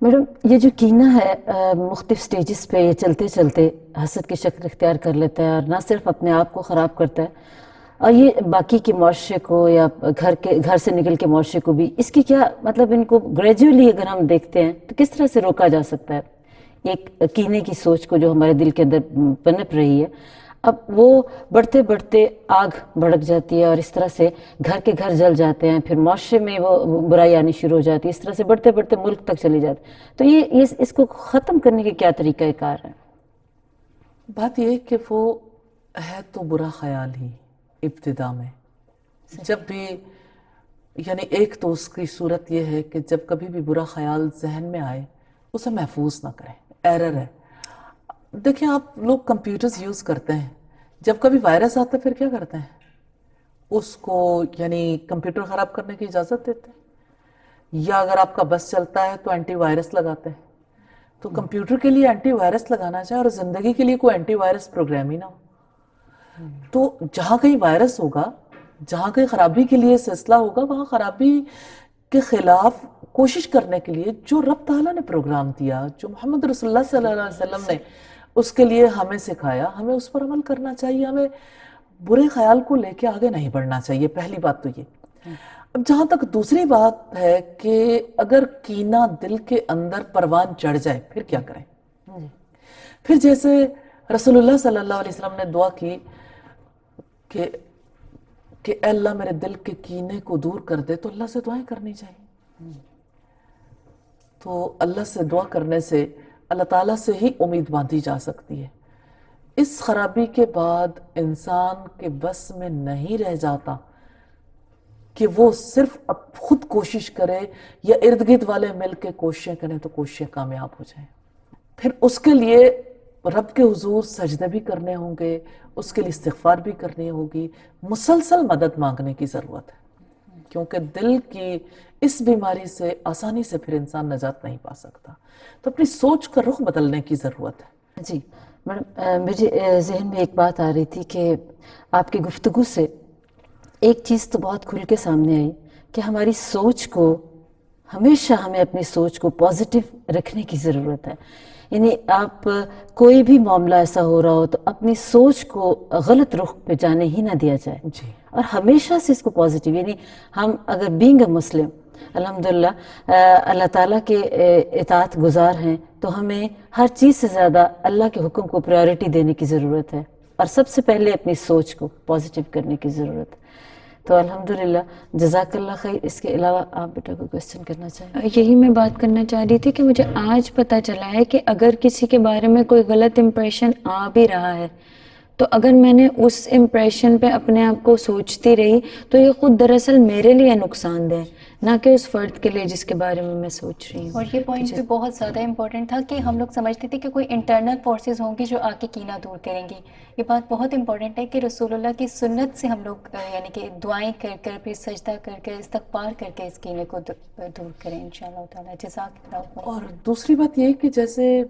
Madam یہ جو کینہ ہے مختلف سٹیجز پہ یہ چلتے چلتے حسد کی شکل اختیار کر لیتا ہے اور نہ صرف اپنے آپ کو خراب کرتا ہے اور یہ باقی کے معاشرے کو یا گھر سے نکل کے معاشرے کو بھی، اس کی کیا مطلب ان کو گریجولی اگر ہم دیکھتے ہیں تو کس طرح سے روکا جا سکتا ہے ایک کینے کی سوچ کو جو ہمارے دل کے اندر پنپ رہی ہے؟ اب وہ بڑھتے بڑھتے آگ بھڑک جاتی ہے اور اس طرح سے گھر کے گھر جل جاتے ہیں، پھر معاشرے میں وہ برائی آنی شروع ہو جاتی ہے، اس طرح سے بڑھتے بڑھتے ملک تک چلی جاتی ہے۔ تو یہ اس کو ختم کرنے کے کیا طریقہ کار ہے؟ بات یہ کہ وہ ہے تو برا خیال ہی ابتدا میں، جب بھی یعنی ایک تو اس کی صورت یہ ہے کہ جب کبھی بھی برا خیال ذہن میں آئے اسے محفوظ نہ کریں، ایرر ہے۔ دیکھیں آپ لوگ کمپیوٹرز یوز کرتے ہیں، جب کبھی وائرس آتا ہے پھر کیا کرتے ہیں؟ اس کو یعنی کمپیوٹر خراب کرنے کی اجازت دیتے ہیں، یا اگر آپ کا بس چلتا ہے تو اینٹی وائرس لگاتے ہیں۔ تو کمپیوٹر کے لیے اینٹی وائرس لگانا چاہے اور زندگی کے لیے کوئی اینٹی وائرس پروگرام ہی نہ ہو، تو جہاں کہیں وائرس ہوگا، جہاں کہیں خرابی کے لیے سلسلہ ہوگا، وہاں خرابی کے خلاف کوشش کرنے کے لیے جو رب تعالیٰ نے پروگرام دیا، جو محمد رسول اللہ صلی اللہ علیہ وسلم نے اس کے لیے ہمیں سکھایا، ہمیں اس پر عمل کرنا چاہیے، ہمیں برے خیال کو لے کے آگے نہیں بڑھنا چاہیے۔ پہلی بات تو یہ۔ اب جہاں تک دوسری بات ہے کہ اگر کینہ دل کے اندر پروان چڑھ جائے پھر کیا کریں؟ پھر جیسے رسول اللہ صلی اللہ علیہ وسلم نے دعا کی کہ اے اللہ میرے دل کے کینے کو دور کر دے، تو اللہ سے دعائیں کرنی چاہیے۔ تو اللہ سے دعا کرنے سے اللہ تعالیٰ سے ہی امید باندھی جا سکتی ہے۔ اس خرابی کے بعد انسان کے بس میں نہیں رہ جاتا کہ وہ صرف اب خود کوشش کرے یا ارد گرد والے مل کے کوششیں کریں تو کوششیں کامیاب ہو جائیں۔ پھر اس کے لیے رب کے حضور سجدے بھی کرنے ہوں گے، اس کے لیے استغفار بھی کرنی ہوگی، مسلسل مدد مانگنے کی ضرورت ہے، کیونکہ دل کی اس بیماری سے آسانی سے پھر انسان نجات نہیں پا سکتا۔ تو اپنی سوچ کا رخ بدلنے کی ضرورت ہے۔ جی میڈم، مجھے ذہن میں ایک بات آ رہی تھی کہ آپ کی گفتگو سے ایک چیز تو بہت کھل کے سامنے آئی کہ ہماری سوچ کو ہمیشہ ہمیں اپنی سوچ کو پازیٹیو رکھنے کی ضرورت ہے۔ یعنی آپ کوئی بھی معاملہ ایسا ہو رہا ہو تو اپنی سوچ کو غلط رخ پہ جانے ہی نہ دیا جائے، جی، اور ہمیشہ سے اس کو پازیٹیو، یعنی ہم اگر بینگ اے مسلم الحمدللہ اللہ تعالیٰ کے اطاعت گزار ہیں تو ہمیں ہر چیز سے زیادہ اللہ کے حکم کو پرائیورٹی دینے کی ضرورت ہے، اور سب سے پہلے اپنی سوچ کو پازیٹیو کرنے کی ضرورت ہے۔ تو الحمدللہ، جزاک اللہ خیر۔ اس کے علاوہ آپ بیٹا کو کوشچن کرنا چاہیں؟ یہی میں بات کرنا چاہ رہی تھی کہ مجھے آج پتہ چلا ہے کہ اگر کسی کے بارے میں کوئی غلط امپریشن آ بھی رہا ہے تو اگر میں نے اس امپریشن پہ اپنے آپ کو سوچتی رہی تو یہ خود دراصل میرے لیے نقصان دہ، نہ کہ اس فرد کے لیے جس کے بارے میں میں سوچ رہی ہوں۔ اور یہ پوائنٹ بھی بہت زیادہ امپورٹنٹ تھا کہ ہم لوگ سمجھتے تھے کہ کوئی انٹرنل فورسز ہوں گی جو آ کے کینہ دور کریں گی۔ یہ بات بہت امپورٹنٹ ہے کہ رسول اللہ کی سنت سے ہم لوگ یعنی کہ دعائیں کر کر، پھر سجدہ کر کر، استغفار کر کے اس کینے کو دور کریں انشاءاللہ تعالیٰ۔ جزاک اللہ خیر۔ اور دوسری بات یہ کہ جیسے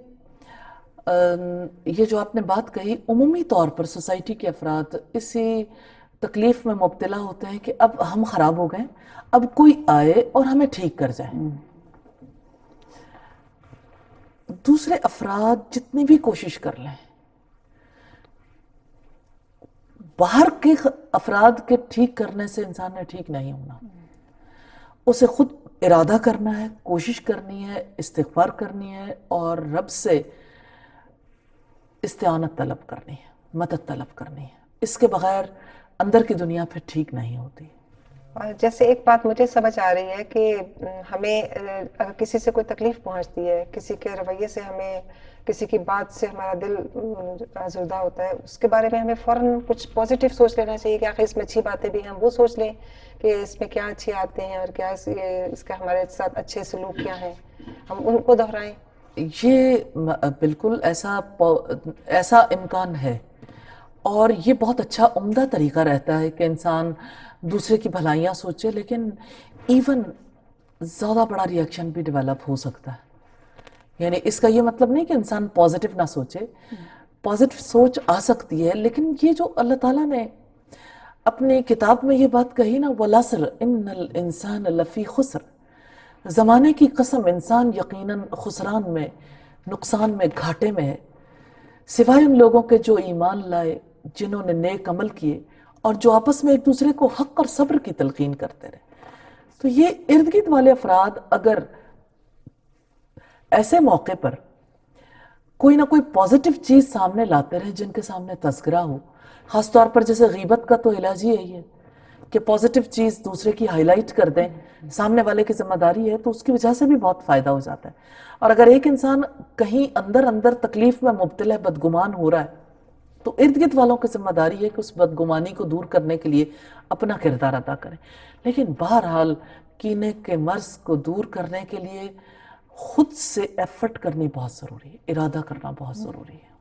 یہ جو آپ نے بات کہی، عمومی طور پر سوسائٹی کے افراد اسی تکلیف میں مبتلا ہوتے ہیں کہ اب ہم خراب ہو گئے، اب کوئی آئے اور ہمیں ٹھیک کر جائے۔ دوسرے افراد جتنی بھی کوشش کر لیں، باہر کے افراد کے ٹھیک کرنے سے انسان نے ٹھیک نہیں ہونا، اسے خود ارادہ کرنا ہے، کوشش کرنی ہے، استغفار کرنی ہے، اور رب سے استعانت طلب کرنی ہے، مدد طلب کرنی ہے۔ اس کے بغیر اندر کی دنیا پھر ٹھیک نہیں ہوتی۔ اور جیسے ایک بات مجھے سمجھ آ رہی ہے کہ ہمیں اگر کسی سے کوئی تکلیف پہنچتی ہے، کسی کے رویے سے ہمیں، کسی کی بات سے ہمارا دل آزردہ ہوتا ہے، اس کے بارے میں ہمیں فوراً کچھ پازیٹیو سوچ لینا چاہیے کہ آخر اس میں اچھی باتیں بھی ہیں، ہم وہ سوچ لیں کہ اس میں کیا اچھے آتے ہیں اور کیا اس کا ہمارے ساتھ اچھے سلوک کیا ہیں، ہم ان کو دہرائیں۔ یہ بالکل ایسا امکان ہے، اور یہ بہت اچھا عمدہ طریقہ رہتا ہے کہ انسان دوسرے کی بھلائیاں سوچے، لیکن ایون زیادہ بڑا ری ایکشن بھی ڈیولپ ہو سکتا ہے۔ یعنی اس کا یہ مطلب نہیں کہ انسان پازیٹیو نہ سوچے، پازیٹیو سوچ آ سکتی ہے، لیکن یہ جو اللہ تعالیٰ نے اپنی کتاب میں یہ بات کہی نا، وَالْعَصْرِ إِنَّ الْإِنسَانَ لَفِي خُسْرٍ، زمانے کی قسم انسان یقیناً خسران میں، نقصان میں، گھاٹے میں ہے، سوائے ان لوگوں کے جو ایمان لائے، جنہوں نے نیک عمل کیے اور جو آپس میں ایک دوسرے کو حق اور صبر کی تلقین کرتے رہے۔ تو یہ ارد گرد والے افراد اگر ایسے موقع پر کوئی نہ کوئی پازیٹو چیز سامنے لاتے رہے، جن کے سامنے تذکرہ ہو، خاص طور پر جیسے غیبت کا تو علاج ہی یہی ہے کہ پازیٹو چیز دوسرے کی ہائی لائٹ کر دیں، سامنے والے کی ذمہ داری ہے، تو اس کی وجہ سے بھی بہت فائدہ ہو جاتا ہے۔ اور اگر ایک انسان کہیں اندر اندر تکلیف میں مبتلا ہے، بدگمان ہو رہا ہے، تو ارد گرد والوں کی ذمہ داری ہے کہ اس بدگمانی کو دور کرنے کے لیے اپنا کردار ادا کریں۔ لیکن بہرحال کینے کے مرض کو دور کرنے کے لیے خود سے ایفرٹ کرنی بہت ضروری ہے، ارادہ کرنا بہت ضروری ہے۔